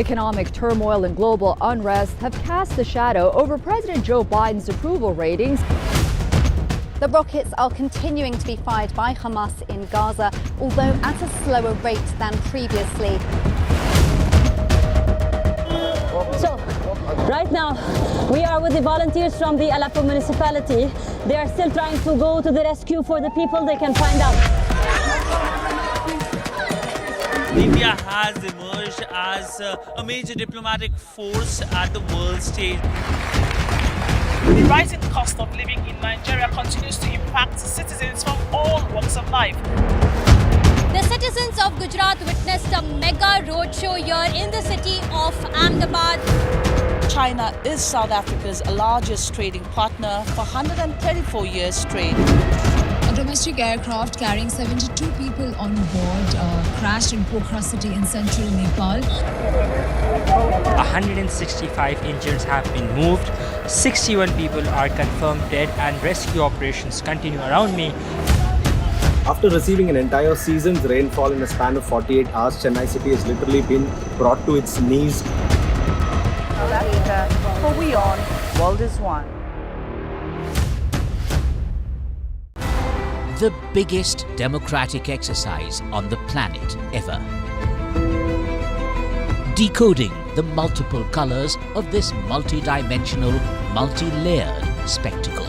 Economic turmoil and global unrest have cast a shadow over President Joe Biden's approval ratings. The rockets are continuing to be fired by Hamas in Gaza, although at a slower rate than previously. So, right now, we are with the volunteers from the Aleppo municipality. They are still trying to go to the rescue for the people they can find out. India has emerged as a major diplomatic force at the world stage. The rising cost of living in Nigeria continues to impact citizens from all walks of life. The citizens of Gujarat witnessed a mega roadshow here in the city of Ahmedabad. China is South Africa's largest trading partner for 134 years straight. A domestic aircraft carrying 72 people on board crashed in Pokhara city in central Nepal. 165 injuries have been moved, 61 people are confirmed dead, and rescue operations continue around me. After receiving an entire season's rainfall in a span of 48 hours, Chennai city has literally been brought to its knees. South Africa, for WION, World is One. The biggest democratic exercise on the planet ever. Decoding the multiple colors of this multi-dimensional, multi-layered spectacle.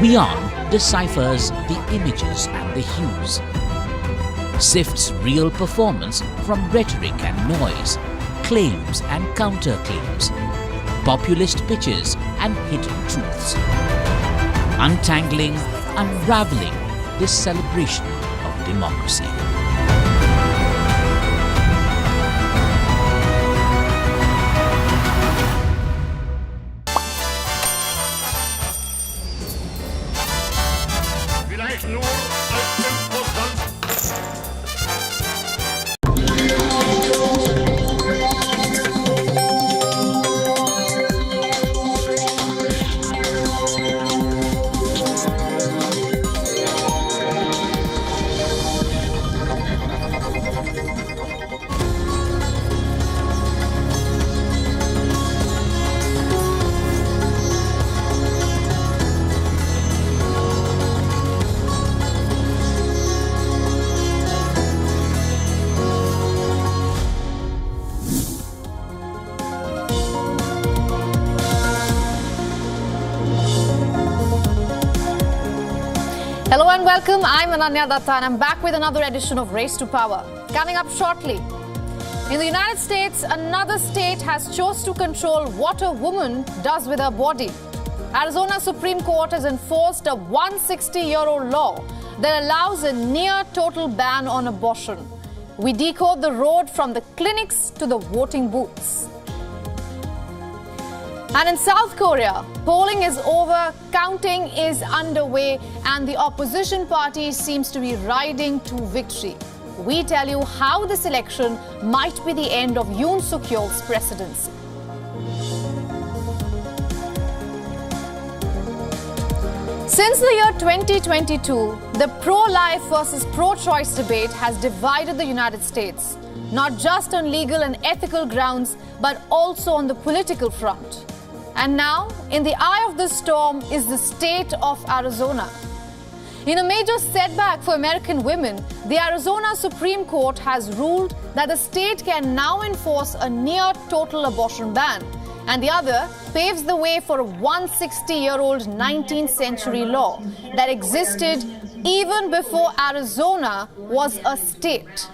WION deciphers the images and the hues. Sifts real performance from rhetoric and noise, claims and counterclaims, populist pitches and hidden truths. Untangling, unraveling this celebration of democracy. Hello and welcome. I'm Ananya Datta and I'm back with another edition of Race to Power. Coming up shortly, in the United States, another state has chose to control what a woman does with her body. Arizona Supreme Court has enforced a 160-year-old law that allows a near-total ban on abortion. We decode the road from the clinics to the voting booths. And in South Korea, polling is over, counting is underway, and the opposition party seems to be riding to victory. We tell you how this election might be the end of Yoon Suk Yeol's presidency. Since the year 2022, the pro-life versus pro-choice debate has divided the United States, not just on legal and ethical grounds, but also on the political front. And now, in the eye of the storm is the state of Arizona. In a major setback for American women, the Arizona Supreme Court has ruled that the state can now enforce a near-total abortion ban, and the other paves the way for a 160-year-old 19th century law that existed even before Arizona was a state.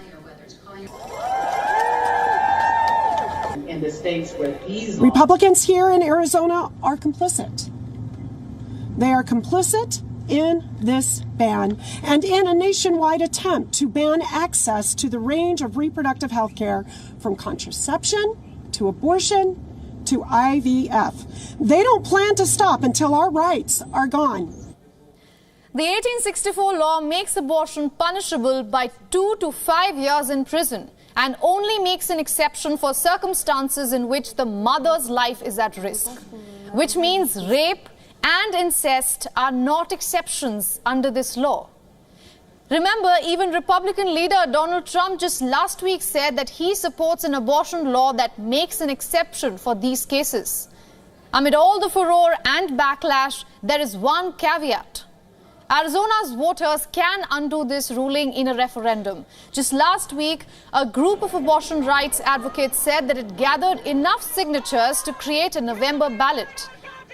In the states where these Republicans here in Arizona are complicit. They are complicit in this ban and in a nationwide attempt to ban access to the range of reproductive health care from contraception to abortion to IVF. They don't plan to stop until our rights are gone. The 1864 law makes abortion punishable by 2 to 5 years in prison, and only makes an exception for circumstances in which the mother's life is at risk, which means rape and incest are not exceptions under this law. Remember, even Republican leader Donald Trump just last week said that he supports an abortion law that makes an exception for these cases. Amid all the furore and backlash, there is one caveat. Arizona's voters can undo this ruling in a referendum. Just last week, a group of abortion rights advocates said that it gathered enough signatures to create a November ballot.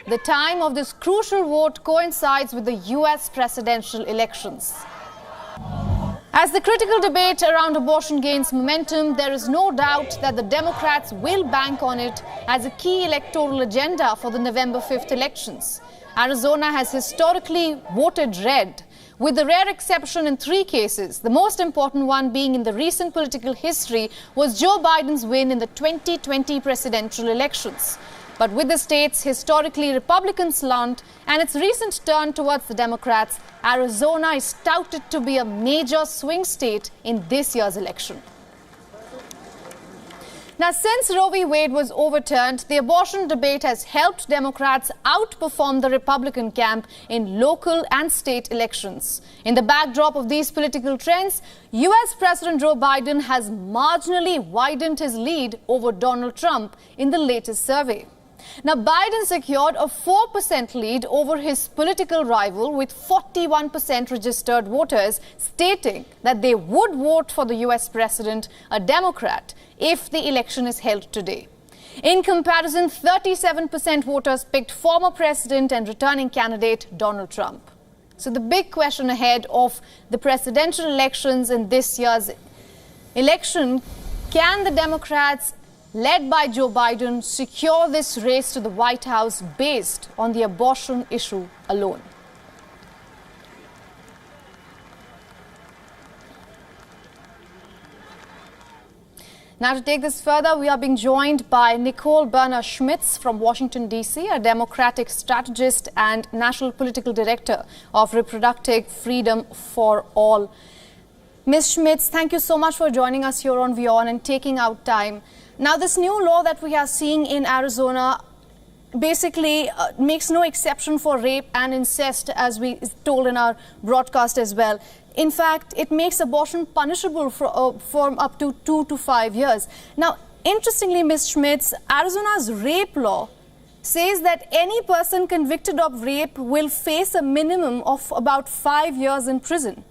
The time of this crucial vote coincides with the US presidential elections. As the critical debate around abortion gains momentum, there is no doubt that the Democrats will bank on it as a key electoral agenda for the November 5th elections. Arizona has historically voted red, with the rare exception in 3 cases. The most important one being in the recent political history was Joe Biden's win in the 2020 presidential elections. But with the state's historically Republican slant and its recent turn towards the Democrats, Arizona is touted to be a major swing state in this year's election. Now, since Roe v. Wade was overturned, the abortion debate has helped Democrats outperform the Republican camp in local and state elections. In the backdrop of these political trends, US President Joe Biden has marginally widened his lead over Donald Trump in the latest survey. Now, Biden secured a 4% lead over his political rival with 41% registered voters stating that they would vote for the US president, a Democrat, if the election is held today. In comparison, 37% voters picked former president and returning candidate Donald Trump. So the big question ahead of the presidential elections in this year's election, can the Democrats led by Joe Biden secure this race to the White House based on the abortion issue alone? Now, to take this further, we are being joined by Nicole Schmitz from Washington, D.C., a Democratic strategist and National Political Director of Reproductive Freedom for All. Ms. Schmitz, thank you so much for joining us here on WION and taking out time. Now, this new law that we are seeing in Arizona basically makes no exception for rape and incest, as we told in our broadcast as well. In fact, it makes abortion punishable for up to 2 to 5 years. Now, interestingly, Ms. Schmitz, Arizona's rape law says that any person convicted of rape will face a minimum of about 5 years in prison.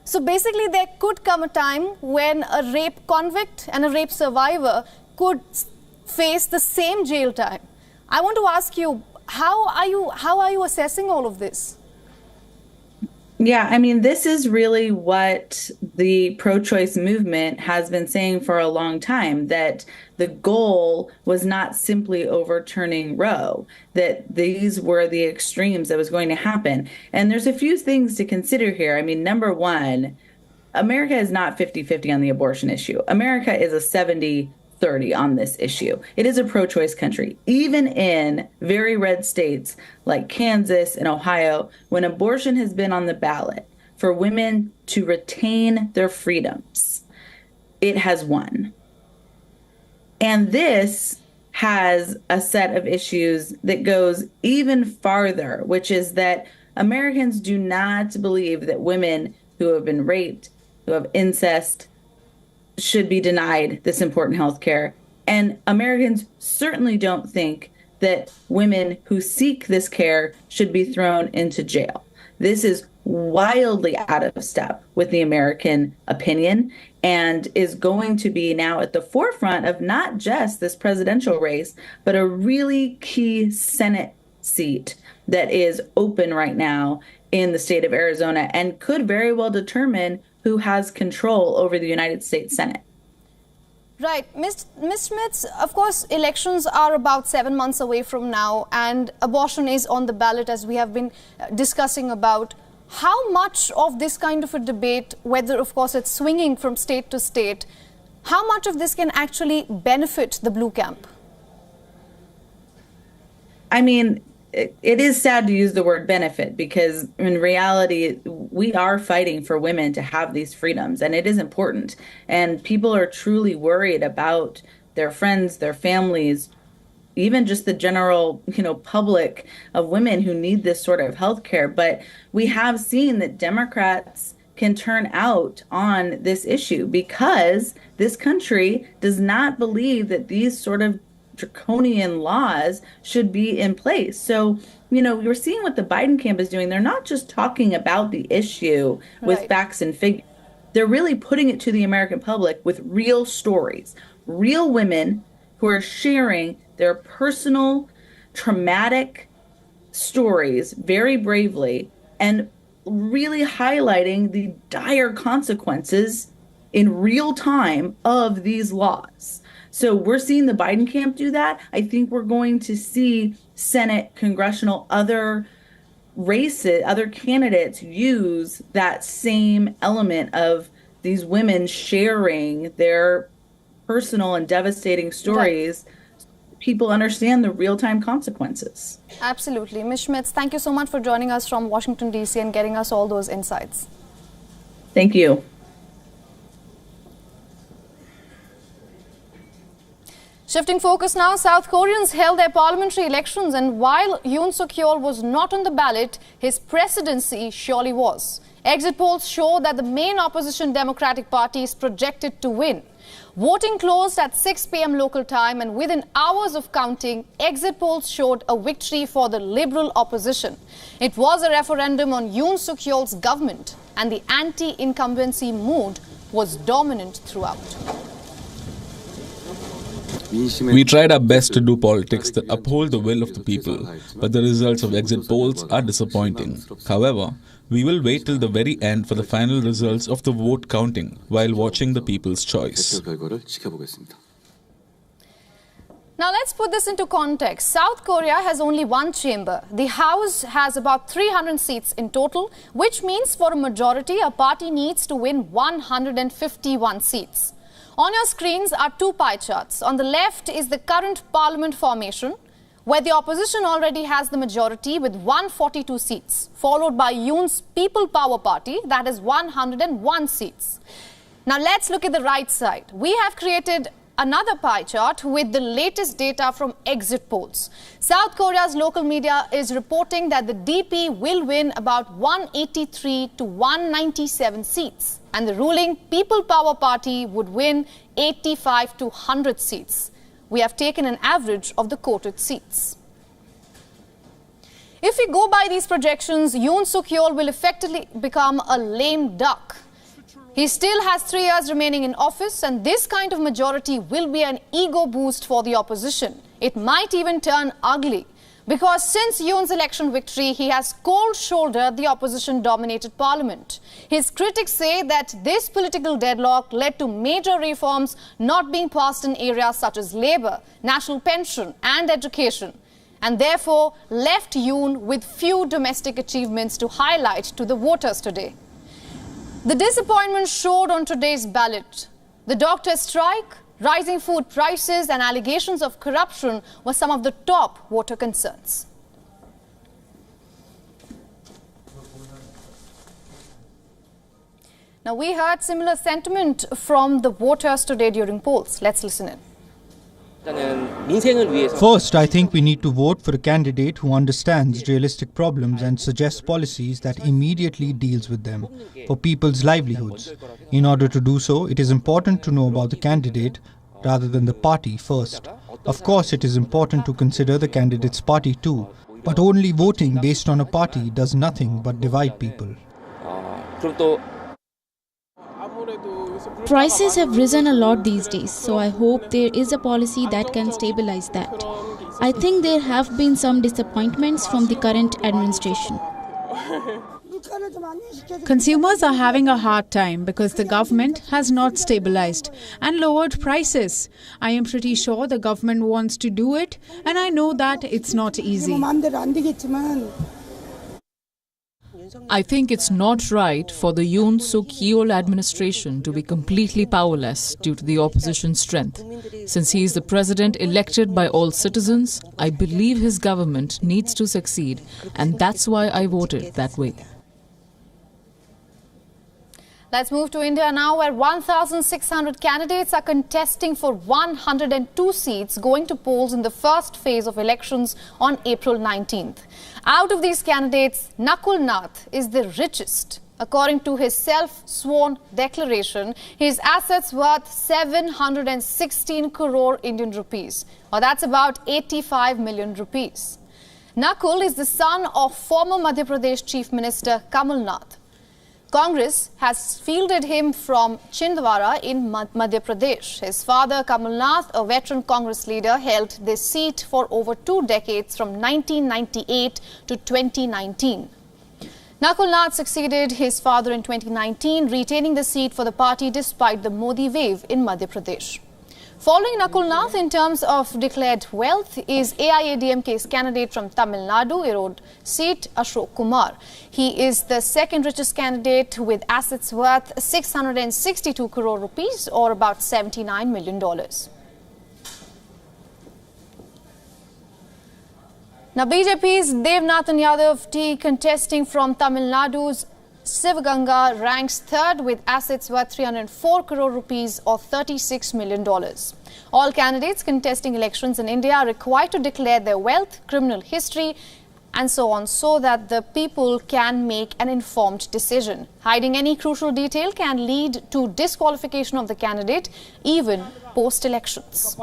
So basically, there could come a time when a rape convict and a rape survivor could face the same jail time. I want to ask you, how are you assessing all of this? Yeah, I mean, this is really what the pro-choice movement has been saying for a long time, that the goal was not simply overturning Roe, that these were the extremes that was going to happen. And there's a few things to consider here. I mean, number one, America is not 50-50 on the abortion issue. America is a 70-30 on this issue. It is a pro-choice country. Even in very red states like Kansas and Ohio, when abortion has been on the ballot for women to retain their freedoms, it has won. And this has a set of issues that goes even farther, which is that Americans do not believe that women who have been raped, who have incest, should be denied this important health care. And Americans certainly don't think that women who seek this care should be thrown into jail. This is wildly out of step with the American opinion and is going to be now at the forefront of not just this presidential race, but a really key Senate seat that is open right now in the state of Arizona and could very well determine who has control over the United States Senate. Right. Ms. Schmitz, of course, elections are about 7 months away from now, and abortion is on the ballot, as we have been discussing about. How much of this kind of a debate, whether, of course, it's swinging from state to state, how much of this can actually benefit the blue camp? I mean, it is sad to use the word benefit, because in reality, we are fighting for women to have these freedoms, and it is important. And people are truly worried about their friends, their families, even just the general, public of women who need this sort of health care. But we have seen that Democrats can turn out on this issue, because this country does not believe that these sort of draconian laws should be in place. So, you're seeing what the Biden camp is doing. They're not just talking about the issue with facts and figures. They're really putting it to the American public with real stories, real women who are sharing their personal, traumatic stories very bravely and really highlighting the dire consequences in real time of these laws. So we're seeing the Biden camp do that. I think we're going to see Senate, congressional, other races, other candidates use that same element of these women sharing their personal and devastating stories. People understand the real-time consequences. Absolutely. Ms. Schmitz, thank you so much for joining us from Washington, D.C. and getting us all those insights. Thank you. Shifting focus now, South Koreans held their parliamentary elections, and while Yoon Suk-yeol was not on the ballot, his presidency surely was. Exit polls show that the main opposition Democratic Party is projected to win. Voting closed at 6 p.m. local time, and within hours of counting, exit polls showed a victory for the Liberal opposition. It was a referendum on Yoon Suk-yeol's government, and the anti-incumbency mood was dominant throughout. We tried our best to do politics that uphold the will of the people, but the results of exit polls are disappointing. However, we will wait till the very end for the final results of the vote counting while watching the people's choice. Now let's put this into context. South Korea has only one chamber. The House has about 300 seats in total, which means for a majority, a party needs to win 151 seats. On your screens are two pie charts. On the left is the current parliament formation, where the opposition already has the majority with 142 seats, followed by Yoon's People Power Party, that is 101 seats. Now let's look at the right side. We have created another pie chart with the latest data from exit polls. South Korea's local media is reporting that the DP will win about 183 to 197 seats, and the ruling People Power Party would win 85 to 100 seats. We have taken an average of the quoted seats. If we go by these projections, Yoon Suk-yeol will effectively become a lame duck. He still has 3 years remaining in office, and this kind of majority will be an ego boost for the opposition. It might even turn ugly, because since Yoon's election victory, he has cold-shouldered the opposition-dominated parliament. His critics say that this political deadlock led to major reforms not being passed in areas such as labour, national pension and education, and therefore left Yoon with few domestic achievements to highlight to the voters today. The disappointment showed on today's ballot. The doctors' strike, rising food prices and allegations of corruption were some of the top voter concerns. Now, we heard similar sentiment from the voters today during polls. Let's listen in. First, I think we need to vote for a candidate who understands realistic problems and suggests policies that immediately deals with them for people's livelihoods. In order to do so, it is important to know about the candidate rather than the party first. Of course, it is important to consider the candidate's party too, but only voting based on a party does nothing but divide people. Prices have risen a lot these days, so I hope there is a policy that can stabilize that. I think there have been some disappointments from the current administration. Consumers are having a hard time because the government has not stabilized and lowered prices. I am pretty sure the government wants to do it, and I know that it's not easy. I think it's not right for the Yoon Suk-yeol administration to be completely powerless due to the opposition's strength. Since he is the president elected by all citizens, I believe his government needs to succeed, and that's why I voted that way. Let's move to India now, where 1,600 candidates are contesting for 102 seats going to polls in the first phase of elections on April 19th. Out of these candidates, Nakul Nath is the richest. According to his self-sworn declaration, his assets worth 716 crore Indian rupees, or that's about 85 million rupees. Nakul is the son of former Madhya Pradesh Chief Minister Nakul Nath. Congress has fielded him from Chhindwara in Madhya Pradesh. His father, Nakul Nath, a veteran Congress leader, held this seat for over 2 decades from 1998 to 2019. Nakul Nath succeeded his father in 2019, retaining the seat for the party despite the Modi wave in Madhya Pradesh. Following Nakul Nath in terms of declared wealth is AIADMK's candidate from Tamil Nadu, Erode seat, Ashok Kumar. He is the second richest candidate with assets worth 662 crore rupees, or about $79 million. Now, BJP's Devnathan Yadav T, contesting from Tamil Nadu's Sivaganga, ranks third with assets worth 304 crore rupees, or $36 million. All candidates contesting elections in India are required to declare their wealth, criminal history and so on, so that the people can make an informed decision. Hiding any crucial detail can lead to disqualification of the candidate even post-elections.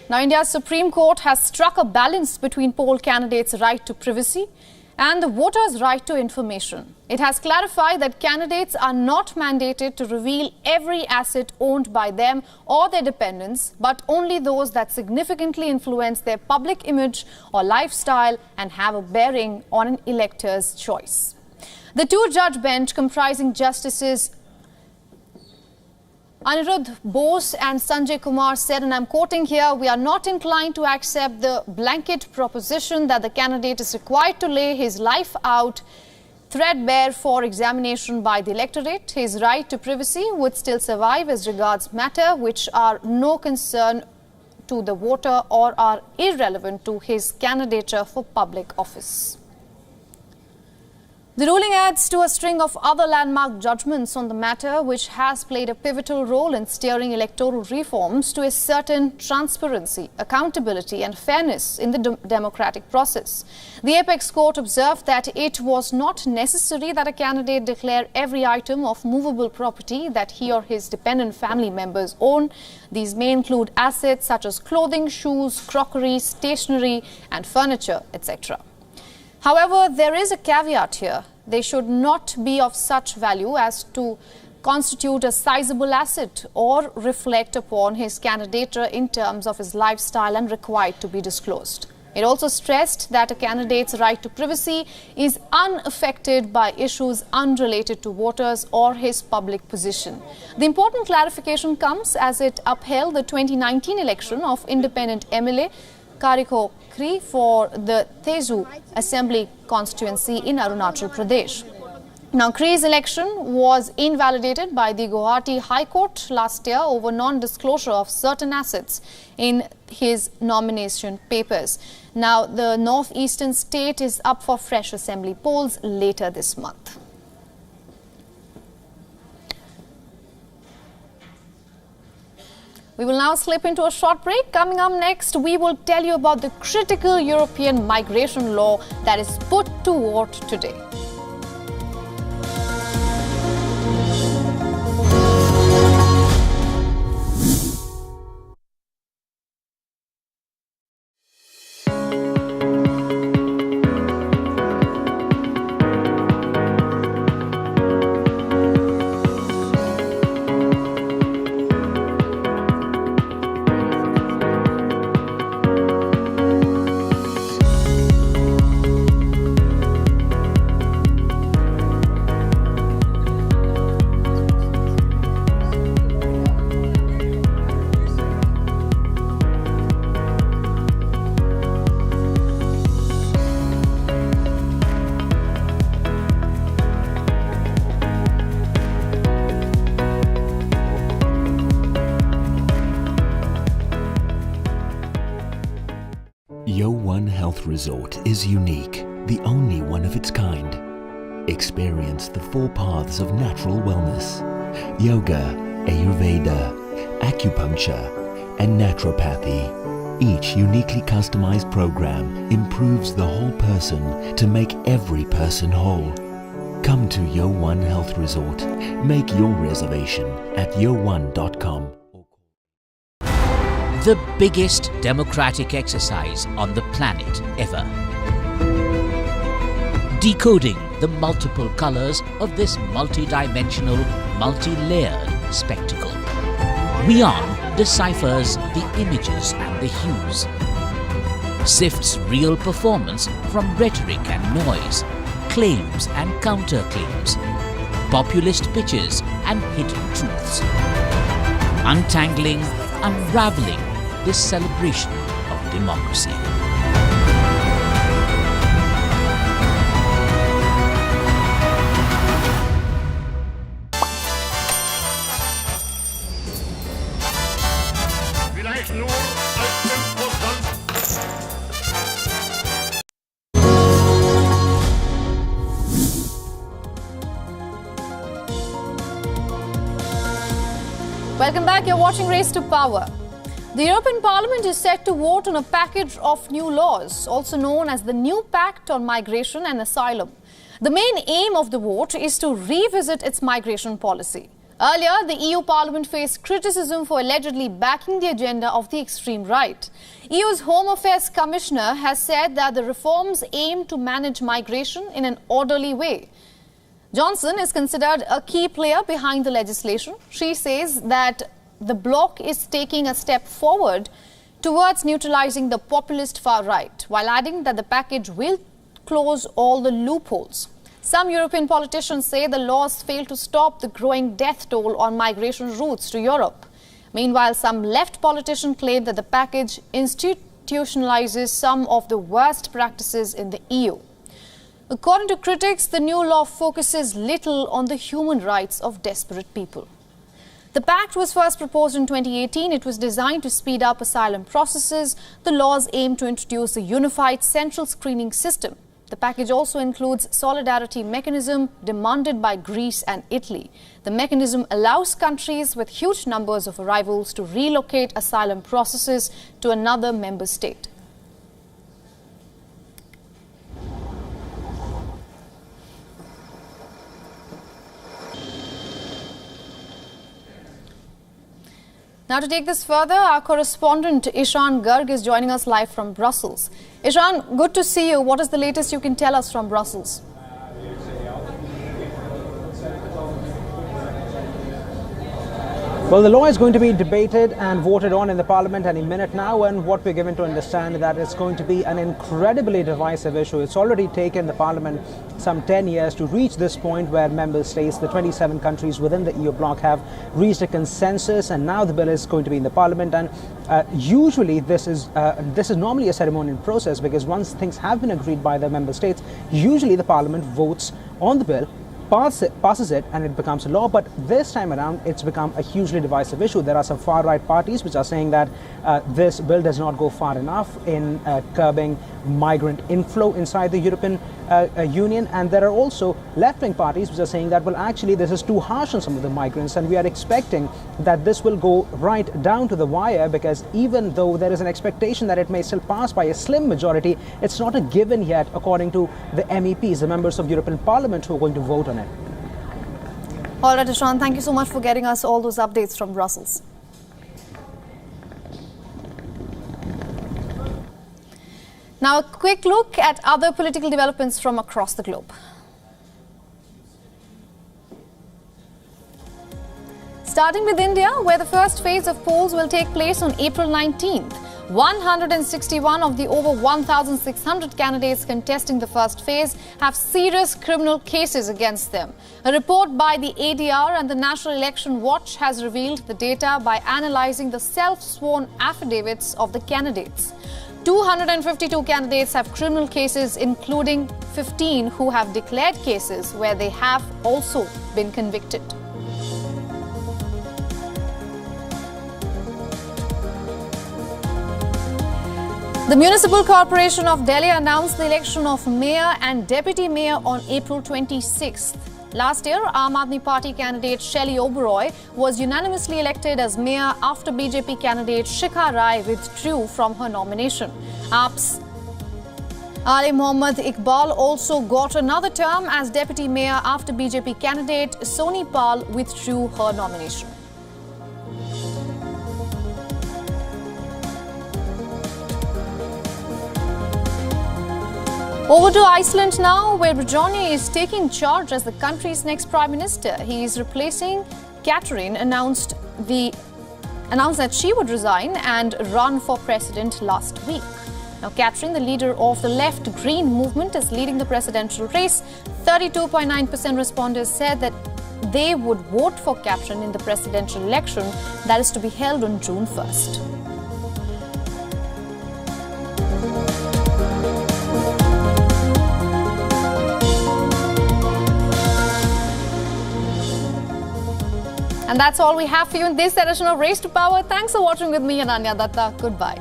Now, India's Supreme Court has struck a balance between poll candidates' right to privacy and the voters' right to information. It has clarified that candidates are not mandated to reveal every asset owned by them or their dependents, but only those that significantly influence their public image or lifestyle and have a bearing on an elector's choice. The 2-judge bench comprising Justices Anirudh Bose and Sanjay Kumar said, and I'm quoting here, "We are not inclined to accept the blanket proposition that the candidate is required to lay his life out threadbare for examination by the electorate. His right to privacy would still survive as regards matter which are no concern to the voter or are irrelevant to his candidature for public office." The ruling adds to a string of other landmark judgments on the matter, which has played a pivotal role in steering electoral reforms to a certain transparency, accountability and fairness in the democratic process. The apex court observed that it was not necessary that a candidate declare every item of movable property that he or his dependent family members own. These may include assets such as clothing, shoes, crockery, stationery and furniture, etc. However, there is a caveat here. They should not be of such value as to constitute a sizable asset or reflect upon his candidature in terms of his lifestyle and required to be disclosed. It also stressed that a candidate's right to privacy is unaffected by issues unrelated to voters or his public position. The important clarification comes as it upheld the 2019 election of independent MLA Kariko Kri for the Tezu Assembly constituency in Arunachal Pradesh. Now, Kri's election was invalidated by the Guwahati High Court last year over non-disclosure of certain assets in his nomination papers. Now, the northeastern state is up for fresh assembly polls later this month. We will now slip into a short break. Coming up next, we will tell you about the critical European migration law that is put to vote today. Resort is unique, the only one of its kind. Experience the 4 paths of natural wellness: yoga, Ayurveda, acupuncture, and naturopathy, Each uniquely customized program improves the whole person to make every person whole. Come to WION Health Resort. Make your reservation at WION.com. The biggest democratic exercise on the planet ever. Decoding the multiple colors of this multi-dimensional, multi-layered spectacle. WION deciphers the images and the hues. Sifts real performance from rhetoric and noise, claims and counterclaims, populist pitches and hidden truths. Untangling, unraveling this celebration of democracy. Welcome back. You're watching Race to Power. The European Parliament is set to vote on a package of new laws, also known as the New Pact on Migration and Asylum. The main aim of the vote is to revisit its migration policy. Earlier, the EU Parliament faced criticism for allegedly backing the agenda of the extreme right. EU's Home Affairs Commissioner has said that the reforms aim to manage migration in an orderly way. Johnson is considered a key player behind the legislation. She says that the bloc is taking a step forward towards neutralizing the populist far right, while adding that the package will close all the loopholes. Some European politicians say the laws fail to stop the growing death toll on migration routes to Europe. Meanwhile, some left politicians claim that the package institutionalizes some of the worst practices in the EU. According to critics, the new law focuses little on the human rights of desperate people. The pact was first proposed in 2018. It was designed to speed up asylum processes. The laws aim to introduce a unified central screening system. The package also includes solidarity mechanism demanded by Greece and Italy. The mechanism allows countries with huge numbers of arrivals to relocate asylum processes to another member state. Now to take this further, our correspondent Ishan Garg is joining us live from Brussels. Ishan, good to see you. What is the latest you can tell us from Brussels? Well, the law is going to be debated and voted on in the Parliament any minute now, and what we're given to understand is that it's going to be an incredibly divisive issue. It's already taken the Parliament some 10 years to reach this point where member states, the 27 countries within the EU bloc, have reached a consensus, and now the bill is going to be in the Parliament. And usually this is normally a ceremonial process, because once things have been agreed by the member states, usually the Parliament votes on the bill, passes it, and it becomes a law. But this time around, it's become a hugely divisive issue. There are some far-right parties which are saying that this bill does not go far enough in curbing migrant inflow inside the European Union, and there are also left-wing parties which are saying that, well, actually this is too harsh on some of the migrants, and we are expecting that this will go right down to the wire, because even though there is an expectation that it may still pass by a slim majority, it's not a given yet, according to the MEPs, the members of European Parliament, who are going to vote on it. All right, Ishan, thank you so much for getting us all those updates from Brussels. Now, a quick look at other political developments from across the globe. Starting with India, where the first phase of polls will take place on April 19th. 161 of the over 1,600 candidates contesting the first phase have serious criminal cases against them. A report by the ADR and the National Election Watch has revealed the data by analyzing the self-sworn affidavits of the candidates. 252 candidates have criminal cases, including 15 who have declared cases where they have also been convicted. The Municipal Corporation of Delhi announced the election of mayor and deputy mayor on April 26th. Last year, Aam Aadmi Party candidate Shelley Oberoi was unanimously elected as mayor after BJP candidate Shikha Rai withdrew from her nomination. AAP's Ali Mohammad Iqbal also got another term as deputy mayor after BJP candidate Soni Pal withdrew her nomination. Over to Iceland now, where Bjarni is taking charge as the country's next prime minister. He is replacing Katrin, announced that she would resign and run for president last week. Now, Katrin, the leader of the Left Green movement, is leading the presidential race. 32.9% respondents said that they would vote for Katrin in the presidential election that is to be held on June 1st. And that's all we have for you in this edition of Race to Power. Thanks for watching with me, Ananya Datta. Goodbye.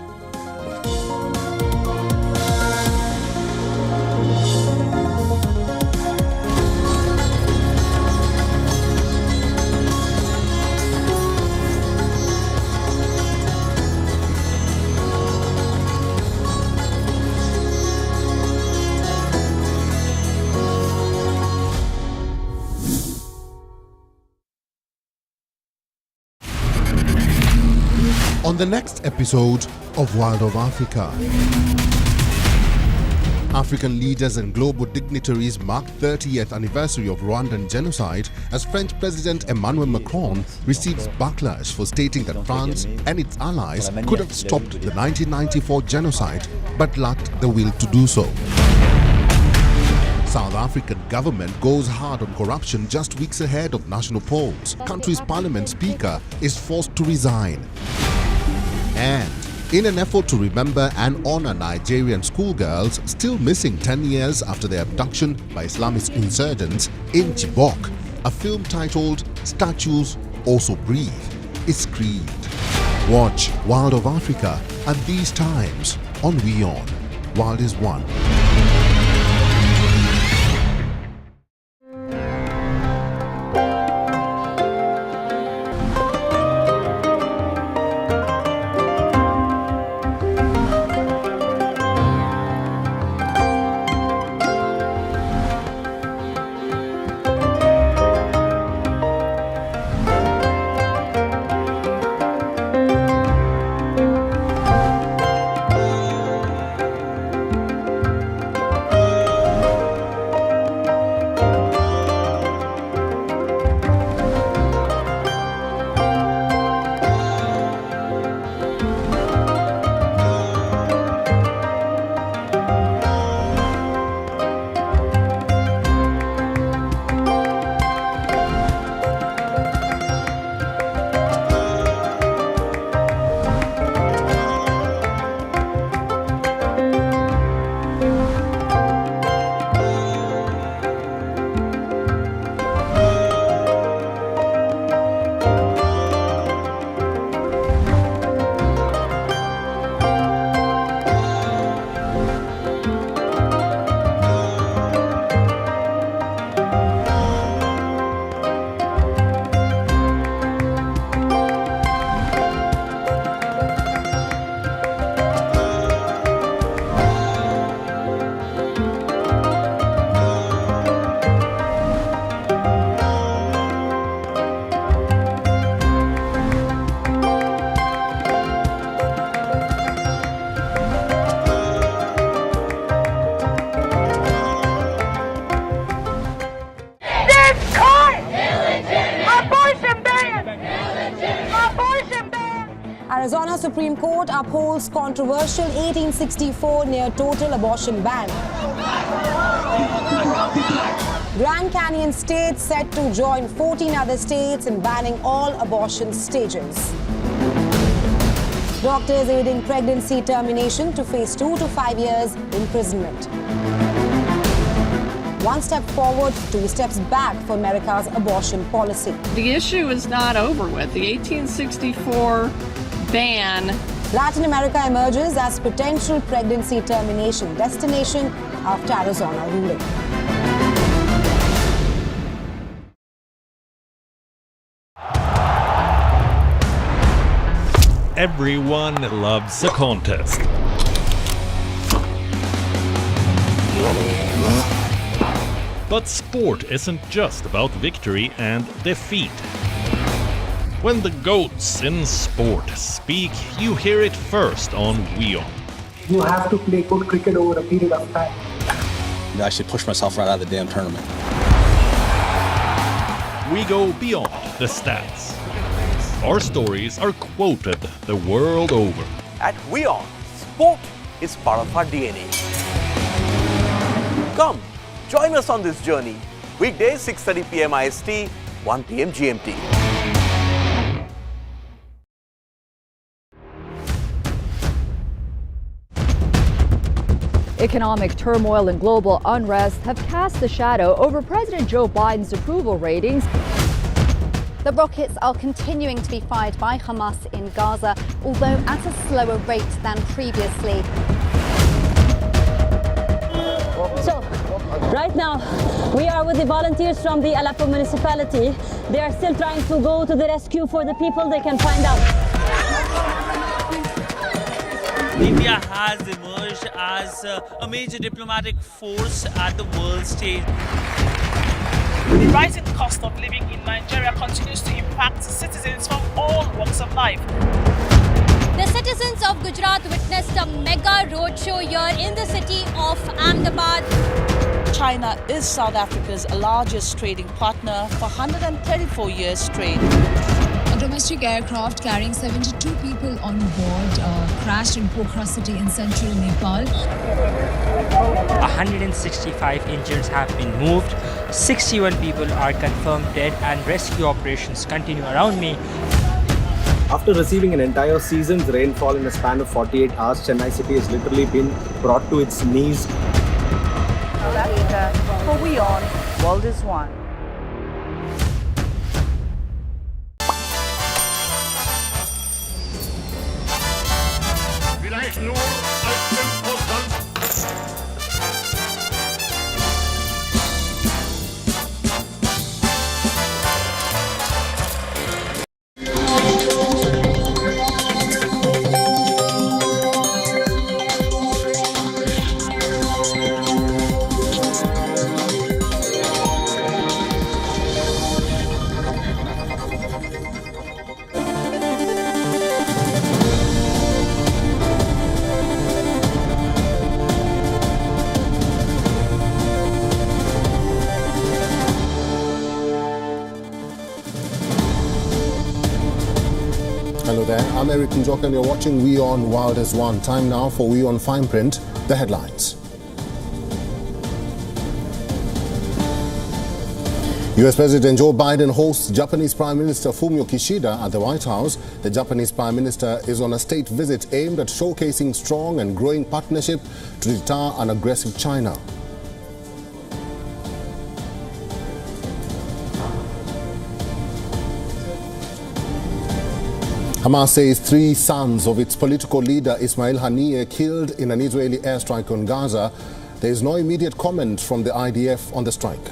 On the next episode of World of Africa, African leaders and global dignitaries mark 30th anniversary of Rwandan genocide as French President Emmanuel Macron receives backlash for stating that France and its allies could have stopped the 1994 genocide but lacked the will to do so. South African government goes hard on corruption just weeks ahead of national polls. Country's parliament speaker is forced to resign. And in an effort to remember and honor Nigerian schoolgirls still missing 10 years after their abduction by Islamist insurgents in Chibok, a film titled Statues Also Breathe is screened. Watch World of Africa at these times on WION. World is One. Arizona Supreme Court upholds controversial 1864 near-total abortion ban. Grand Canyon State set to join 14 other states in banning all abortion stages. Doctors aiding pregnancy termination to face 2 to 5 years imprisonment. One step forward, 2 steps back for America's abortion policy. The issue is not over with. The 1864 ban. Latin America emerges as potential pregnancy termination destination after Arizona ruling. everyone loves a contest. But sport isn't just about victory and defeat. When the GOATs in sport speak, you hear it first on WION. You have to play good cricket over a period of time. I should push myself right out of the damn tournament. We go beyond the stats. Our stories are quoted the world over. At WION, sport is part of our DNA. Come, join us on this journey. Weekdays 6:30 p.m. IST, 1 p.m. GMT. Economic turmoil and global unrest have cast a shadow over President Joe Biden's approval ratings. The rockets are continuing to be fired by Hamas in Gaza, although at a slower rate than previously. So, right now, we are with the volunteers from the Aleppo municipality. They are still trying to go to the rescue for the people they can find out. India has emerged as a major diplomatic force at the world stage. The rising cost of living in Nigeria continues to impact citizens from all walks of life. The citizens of Gujarat witnessed a mega roadshow here in the city of Ahmedabad. China is South Africa's largest trading partner for 134 years straight. A domestic aircraft carrying 72 people on board crashed in Pokhara city in central Nepal. 165 injuries have been moved. 61 people are confirmed dead and rescue operations continue around me. After receiving an entire season's rainfall in a span of 48 hours, Chennai city has literally been brought to its knees. For WION, World is One. Hello there, I'm Eric Njoka and you're watching WION World is One. Time now for WION Fine Print, the headlines. US President Joe Biden hosts Japanese Prime Minister Fumio Kishida at the White House. The Japanese Prime Minister is on a state visit aimed at showcasing strong and growing partnership to deter an aggressive China. Hamas says 3 sons of its political leader Ismail Haniyeh killed in an Israeli airstrike on Gaza. There is no immediate comment from the IDF on the strike.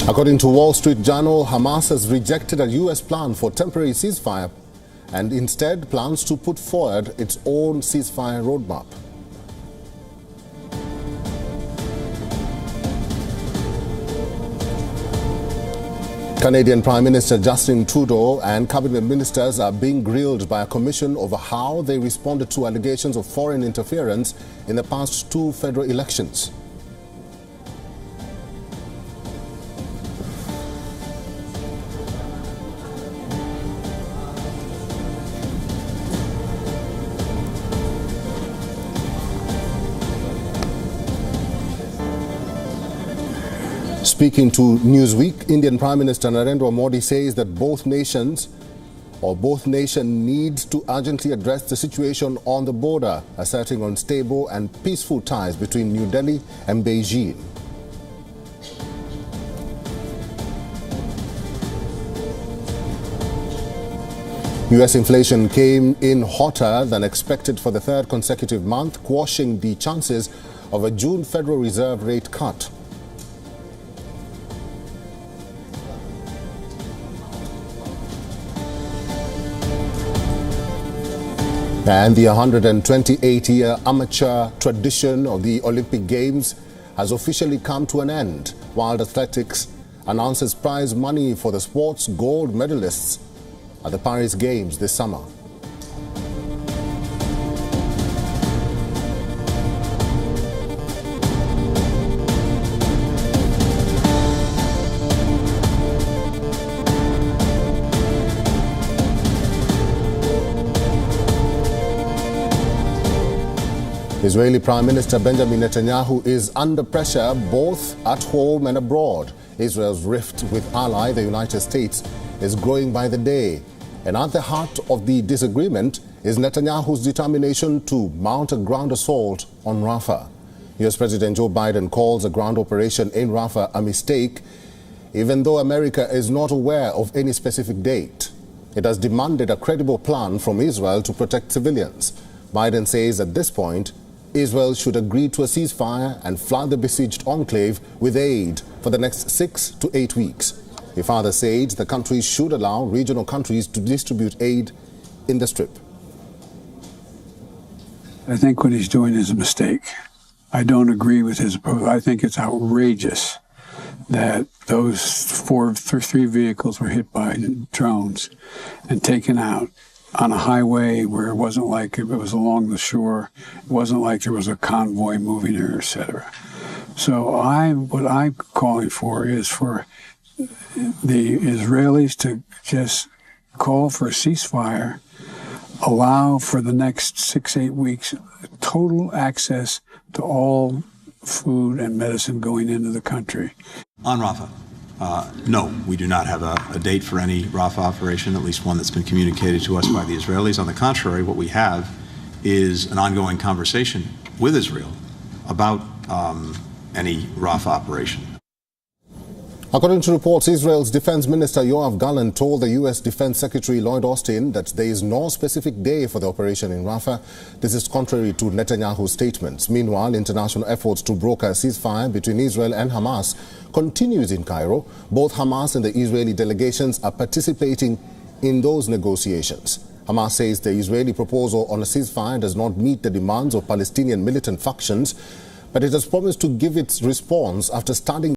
According to Wall Street Journal, Hamas has rejected a US plan for temporary ceasefire and instead plans to put forward its own ceasefire roadmap. Canadian Prime Minister Justin Trudeau and cabinet ministers are being grilled by a commission over how they responded to allegations of foreign interference in the past 2 federal elections. Speaking to Newsweek, Indian Prime Minister Narendra Modi says that both nation needs to urgently address the situation on the border, asserting on stable and peaceful ties between New Delhi and Beijing. US inflation came in hotter than expected for the 3rd consecutive month, quashing the chances of a June Federal Reserve rate cut. And the 128-year amateur tradition of the Olympic Games has officially come to an end, while athletics announces prize money for the sport's gold medalists at the Paris Games this summer. Israeli Prime Minister Benjamin Netanyahu is under pressure both at home and abroad. Israel's rift with ally, the United States, is growing by the day. And at the heart of the disagreement is Netanyahu's determination to mount a ground assault on Rafah. US President Joe Biden calls a ground operation in Rafah a mistake, even though America is not aware of any specific date. It has demanded a credible plan from Israel to protect civilians. Biden says at this point, Israel should agree to a ceasefire and flood the besieged enclave with aid for the next 6 to 8 weeks. He further said the country should allow regional countries to distribute aid in the Strip. I think what he's doing is a mistake. I don't agree with his approach. I think it's outrageous that those three vehicles were hit by drones and taken out on a highway where it wasn't like it was along the shore. It wasn't like there was a convoy moving there, etc. So what I'm calling for is for the Israelis to just call for a ceasefire, allow for the next 6-8 weeks total access to all food and medicine going into the country. On Rafah, no, we do not have a date for any Rafah operation, at least one that's been communicated to us by the Israelis. On the contrary, what we have is an ongoing conversation with Israel about any Rafah operation. According to reports, Israel's Defense Minister Yoav Gallant told the U.S. Defense Secretary Lloyd Austin that there is no specific day for the operation in Rafah. This is contrary to Netanyahu's statements. Meanwhile, international efforts to broker a ceasefire between Israel and Hamas continues in Cairo. Both Hamas and the Israeli delegations are participating in those negotiations. Hamas says the Israeli proposal on a ceasefire does not meet the demands of Palestinian militant factions, but it has promised to give its response after studying